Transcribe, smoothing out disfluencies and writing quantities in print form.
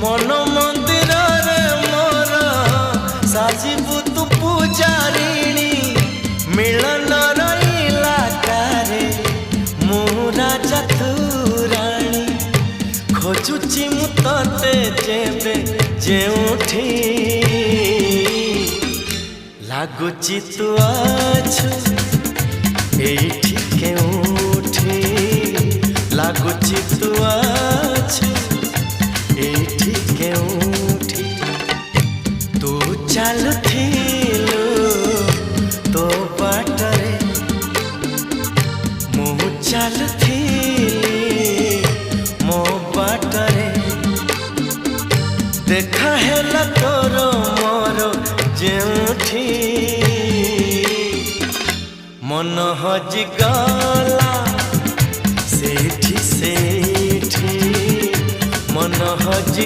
मन मंदिर रे मोर साजिबु तू पूजारिणी मिलन रईला कारे मु राजा तू राणी खोजुची मु तते जेबे जेउठी लागुची तू आछु एठी केउठी लागुची तू आछु एठी केउठी तू चालुथिलु तो बाटरे मु चालुथिली मो बाटरे देखा हेला तोर मोर जेउठी मन हजि गला सेठी सेठी मन हजि